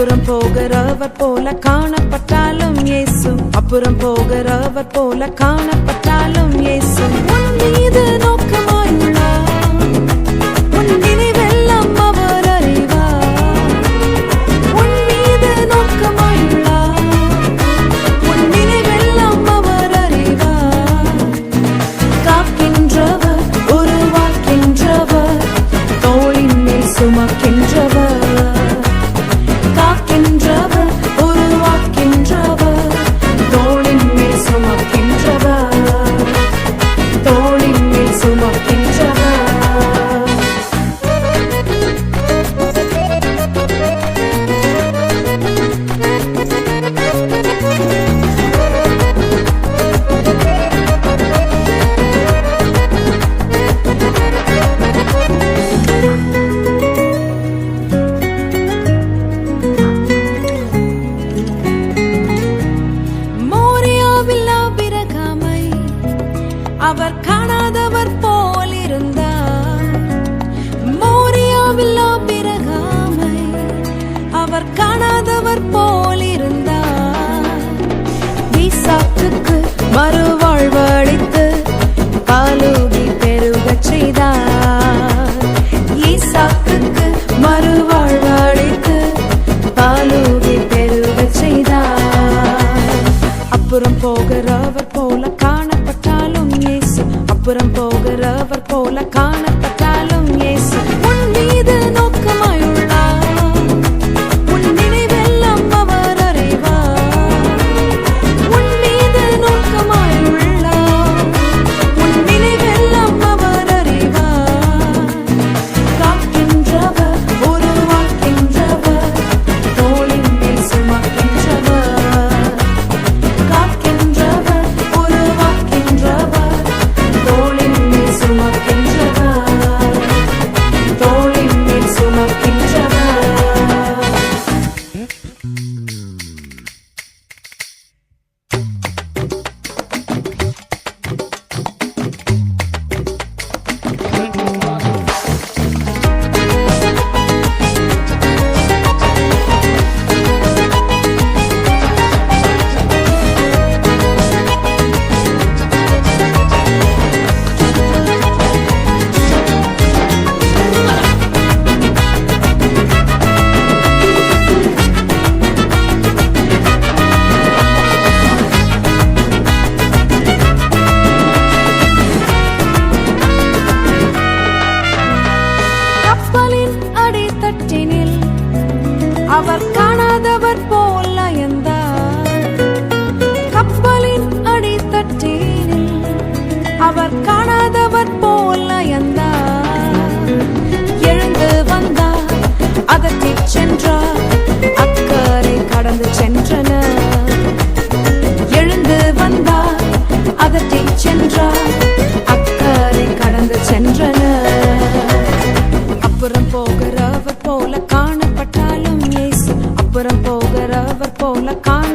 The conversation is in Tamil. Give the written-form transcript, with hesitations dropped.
அப்புறம் போகிறவர் போல காணப்பட்டாலும் இயேசு, அப்புறம் போகிறவர் போல காணப்பட்டாலும் இயேசு உன் மீது நோக்கமாயுள்ளார். உன் நினைவெல்லாம் அவர் அறிவார். உன் மீது நோக்கமாயுள்ளார். உன் நினைவெல்லாம் அவர் அறிவார். காக்கின்றவர், உருவாக்கின்றவர், தோளின் மேல் சுமக்கின்றவர். காக்கின்றவர், உருவாக்கின்றவர், தோளின் மேல் சுமக்கின்றவர். தோளின் மேல் சுமக்கின்றவர். அவர் காணாதவர் போல் இருந்தார். மோரியாவில் ஆபிரகாமை அவர் காணாதவர் போல் இருந்தார். ஈசாக்குக்கு மறுவாழ்வு அளித்து பாலூதி பெருகச் செய்தார். ஈசாக்குக்கு மறுவாழ்வு அளித்து பாலூதி பெருகச் செய்தார். அப்புறம் போகிறவர் போல காணப்பட்டாலும் இயேசு, அப்புறம் போகிறவர் போல காணப்பட்டாலும் இயேசு உன் மீது நோக்கமாயுள்ளார். உன் நினைவெல்லாம் அவர் அறிவார். உன் மீது நோக்கமாயுள்ளார். உன் நினைவெல்லாம் அவர் அறிவார். காக்கின்றவர், உருவாக்கின்றவர், தோளின் மேல் சுமக்கின்றவர். காக்கின்றவர், உருவாக்கின்றவர், தோளின் மேல் சுமக்கின்றவர். தோளின் மேல் சுமக்கின்றவர். அவர் காணாதவர் போல் அயர்ந்தார். கப்பலின் அடித்தட்டினில் அவர் காணாதவர் போல் அயர்ந்தார். எழுந்து வந்தார், அதட்டிச் சென்றார், அக்கறை கடந்து சென்றனர். எழுந்து வந்தார், அதட்டிச் சென்றார், அக்கறை கடந்து சென்றனர். அப்புறம் போகிறவர் போல காணப்பட்டாலும் இயேசு, அப்புறம் போகிறவர் போல காண